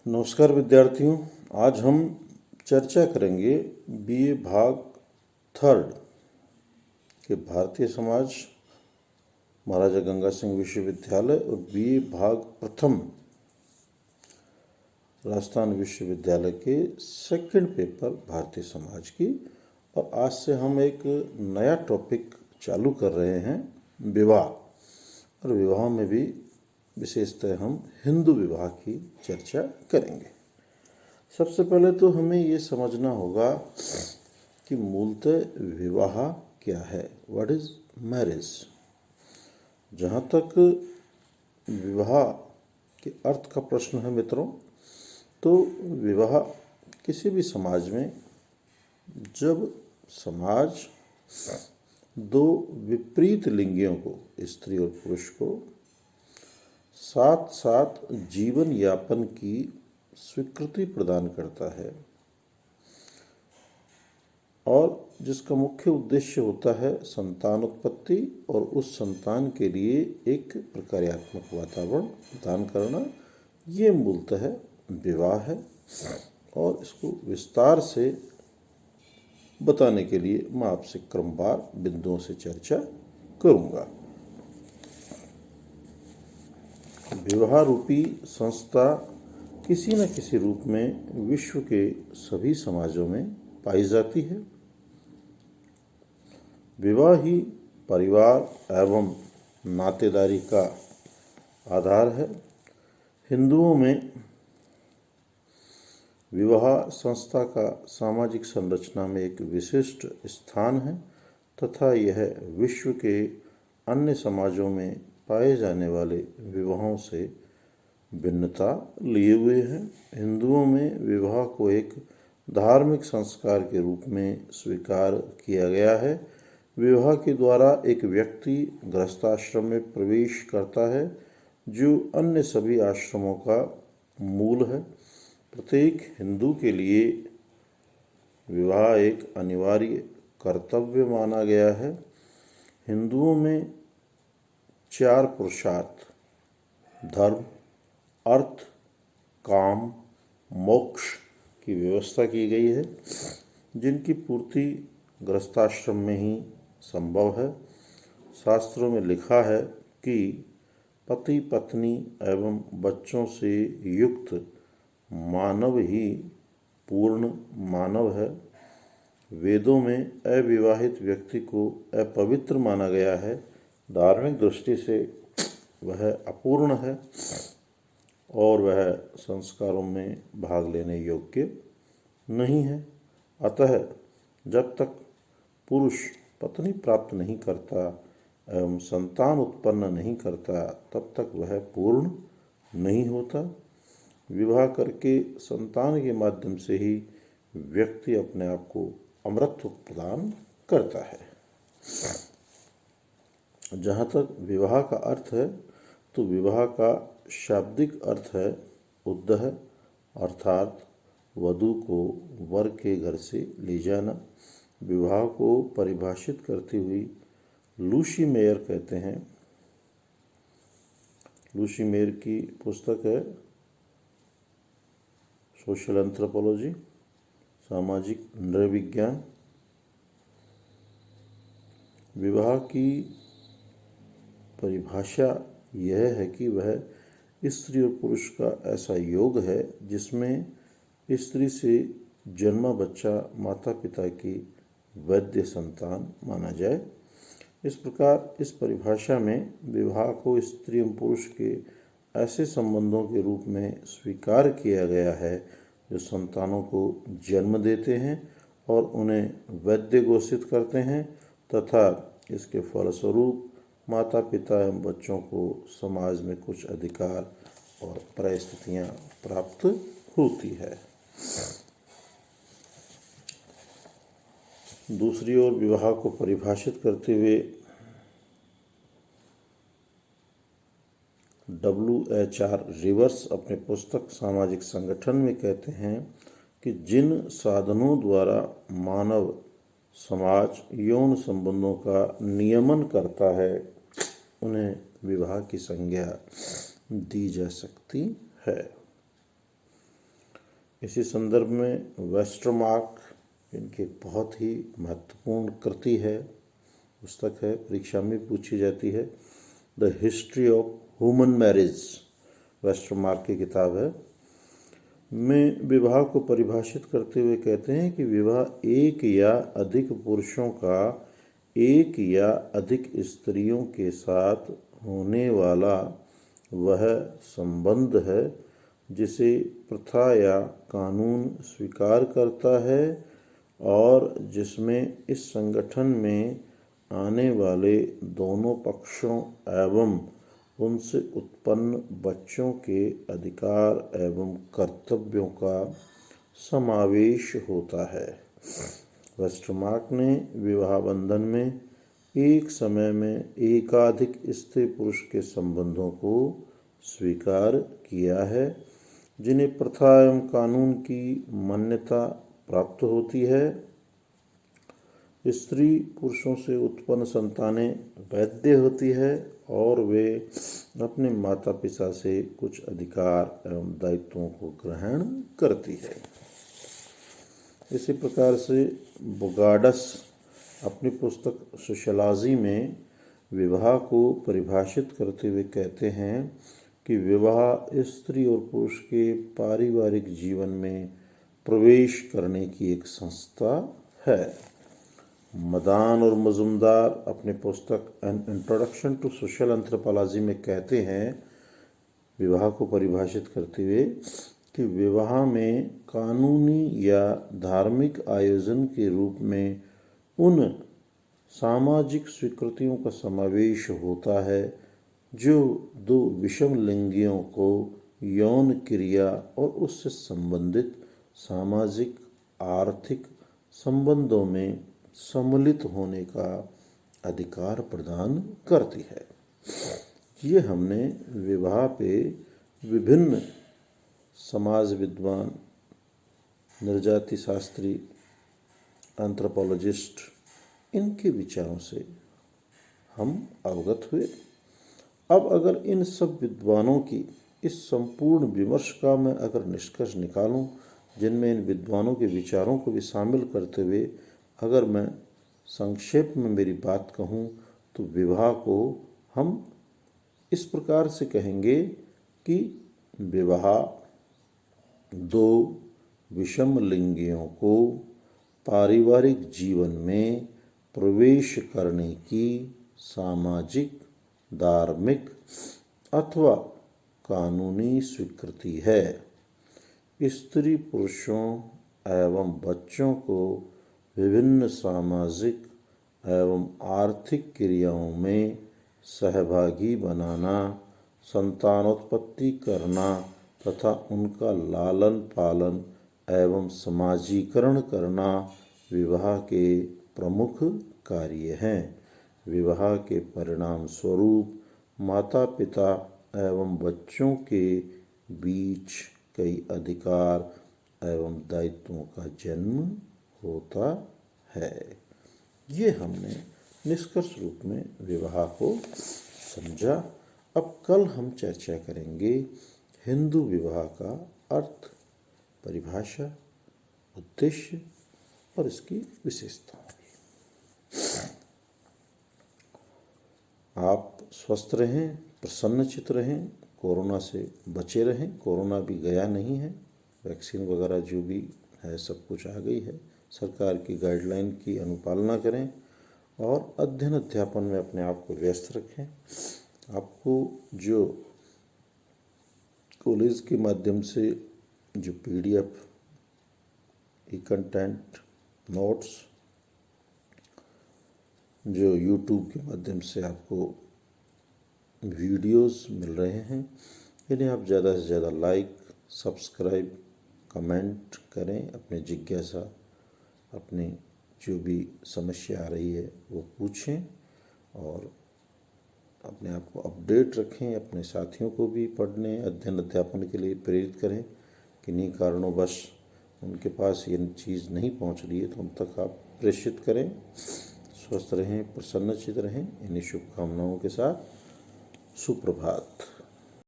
नमस्कार विद्यार्थियों, आज हम चर्चा करेंगे बीए भाग थर्ड के भारतीय समाज महाराजा गंगा सिंह विश्वविद्यालय और बीए भाग प्रथम राजस्थान विश्वविद्यालय के सेकंड पेपर भारतीय समाज की। और आज से हम एक नया टॉपिक चालू कर रहे हैं, विवाह। और विवाह में भी विशेषतः हम हिंदू विवाह की चर्चा करेंगे। सबसे पहले तो हमें ये समझना होगा कि मूलतः विवाह क्या है, व्हाट इज मैरिज। जहाँ तक विवाह के अर्थ का प्रश्न है मित्रों, तो विवाह किसी भी समाज में जब समाज दो विपरीत लिंगियों को, स्त्री और पुरुष को, साथ साथ जीवन यापन की स्वीकृति प्रदान करता है और जिसका मुख्य उद्देश्य होता है संतान उत्पत्ति और उस संतान के लिए एक प्रकार्यात्मक वातावरण प्रदान करना, ये मूलतः विवाह है। और इसको विस्तार से बताने के लिए मैं आपसे क्रमवार बिंदुओं से चर्चा करूंगा। विवाह रूपी संस्था किसी न किसी रूप में विश्व के सभी समाजों में पाई जाती है। विवाह ही परिवार एवं नातेदारी का आधार है। हिंदुओं में विवाह संस्था का सामाजिक संरचना में एक विशिष्ट स्थान है तथा यह विश्व के अन्य समाजों में पाए जाने वाले विवाहों से भिन्नता लिए हुए हैं। हिंदुओं में विवाह को एक धार्मिक संस्कार के रूप में स्वीकार किया गया है। विवाह के द्वारा एक व्यक्ति गृहस्थाश्रम में प्रवेश करता है जो अन्य सभी आश्रमों का मूल है। प्रत्येक हिंदू के लिए विवाह एक अनिवार्य कर्तव्य माना गया है। हिंदुओं में 4 पुरुषार्थ धर्म, अर्थ, काम, मोक्ष की व्यवस्था की गई है, जिनकी पूर्ति गृहस्थाश्रम में ही संभव है। शास्त्रों में लिखा है कि पति पत्नी एवं बच्चों से युक्त मानव ही पूर्ण मानव है। वेदों में अविवाहित व्यक्ति को अपवित्र माना गया है। धार्मिक दृष्टि से वह अपूर्ण है और वह संस्कारों में भाग लेने योग्य नहीं है। अतः जब तक पुरुष पत्नी प्राप्त नहीं करता एवं संतान उत्पन्न नहीं करता, तब तक वह पूर्ण नहीं होता। विवाह करके संतान के माध्यम से ही व्यक्ति अपने आप को अमरत्व प्रदान करता है। जहाँ तक विवाह का अर्थ है, तो विवाह का शाब्दिक अर्थ है उद्दह, अर्थात वधू को वर के घर से ले जाना। विवाह को परिभाषित करती हुई लूसी मेयर कहते हैं, लूसी मेयर की पुस्तक है सोशल एंथ्रोपोलॉजी, सामाजिक नृविज्ञान। विवाह की परिभाषा यह है कि वह स्त्री और पुरुष का ऐसा योग है जिसमें स्त्री से जन्मा बच्चा माता पिता की वैध संतान माना जाए। इस प्रकार इस परिभाषा में विवाह को स्त्री एवं पुरुष के ऐसे संबंधों के रूप में स्वीकार किया गया है जो संतानों को जन्म देते हैं और उन्हें वैध घोषित करते हैं तथा इसके फलस्वरूप माता पिता एवं बच्चों को समाज में कुछ अधिकार और परिस्थितियां प्राप्त होती है। दूसरी ओर विवाह को परिभाषित करते हुए WHR रिवर्स अपने पुस्तक सामाजिक संगठन में कहते हैं कि जिन साधनों द्वारा मानव समाज यौन संबंधों का नियमन करता है उन्हें विवाह की संज्ञा दी जा सकती है। इसी संदर्भ में वेस्टरमार्क इनकी एक बहुत ही महत्वपूर्ण कृति है, पुस्तक है, परीक्षा में पूछी जाती है। The history of human marriage Westermarck की किताब है। में विवाह को परिभाषित करते हुए कहते हैं कि विवाह एक या अधिक पुरुषों का एक या अधिक स्त्रियों के साथ होने वाला वह संबंध है जिसे प्रथा या कानून स्वीकार करता है और जिसमें इस संगठन में आने वाले दोनों पक्षों एवं उनसे उत्पन्न बच्चों के अधिकार एवं कर्तव्यों का समावेश होता है। वेस्टरमार्क ने विवाह बंधन में एक समय में एकाधिक स्त्री पुरुष के संबंधों को स्वीकार किया है जिन्हें प्रथा एवं कानून की मान्यता प्राप्त होती है। स्त्री पुरुषों से उत्पन्न संतानें वैध होती है और वे अपने माता पिता से कुछ अधिकार एवं दायित्वों को ग्रहण करती है। इसी प्रकार से बोगाडस अपनी पुस्तक सोशियोलॉजी में विवाह को परिभाषित करते हुए कहते हैं कि विवाह स्त्री और पुरुष के पारिवारिक जीवन में प्रवेश करने की एक संस्था है। मदान और मजुमदार अपने पुस्तक an introduction to social anthropology में कहते हैं विवाह को परिभाषित करते हुए कि विवाह में कानूनी या धार्मिक आयोजन के रूप में उन सामाजिक स्वीकृतियों का समावेश होता है जो दो विषम लिंगियों को यौन क्रिया और उससे संबंधित सामाजिक आर्थिक संबंधों में सम्मिलित होने का अधिकार प्रदान करती है। ये हमने विवाह पे विभिन्न समाज विद्वान, नृजाति शास्त्री, एंथ्रोपोलॉजिस्ट इनके विचारों से हम अवगत हुए। अब अगर इन सब विद्वानों की इस संपूर्ण विमर्श का मैं अगर निष्कर्ष निकालूं जिनमें इन विद्वानों के विचारों को भी शामिल करते हुए अगर मैं संक्षेप में मेरी बात कहूं तो विवाह को हम इस प्रकार से कहेंगे कि विवाह दो विषम लिंगियों को पारिवारिक जीवन में प्रवेश करने की सामाजिक, धार्मिक अथवा कानूनी स्वीकृति है। स्त्री पुरुषों एवं बच्चों को विभिन्न सामाजिक एवं आर्थिक क्रियाओं में सहभागी बनाना, संतानोत्पत्ति करना तथा उनका लालन पालन एवं समाजीकरण करना विवाह के प्रमुख कार्य हैं। विवाह के परिणाम स्वरूप माता पिता एवं बच्चों के बीच कई अधिकार एवं दायित्वों का जन्म होता है। ये हमने निष्कर्ष रूप में विवाह को समझा। अब कल हम चर्चा करेंगे हिंदू विवाह का अर्थ, परिभाषा, उद्देश्य और इसकी विशेषताओं की। आप स्वस्थ रहें, प्रसन्नचित्त रहें, कोरोना से बचे रहें। कोरोना भी गया नहीं है, वैक्सीन वगैरह जो भी है सब कुछ आ गई है। सरकार की गाइडलाइन की अनुपालना करें और अध्ययन अध्यापन में अपने आप को व्यस्त रखें। आपको जो कॉलेज के माध्यम से जो PDF, कंटेंट, नोट्स जो YouTube के माध्यम से आपको वीडियोस मिल रहे हैं, इन्हें आप ज़्यादा से ज़्यादा लाइक, सब्सक्राइब, कमेंट करें। अपनी जिज्ञासा, अपनी जो भी समस्या आ रही है वो पूछें और अपने आप को अपडेट रखें। अपने साथियों को भी पढ़ने, अध्ययन अध्यापन के लिए प्रेरित करें। किन्हीं कारणोंवश उनके पास ये चीज़ नहीं पहुंच रही है तो उन तक आप प्रेषित करें। स्वस्थ रहें, प्रसन्नचित्त रहें। इन्हीं शुभकामनाओं के साथ सुप्रभात।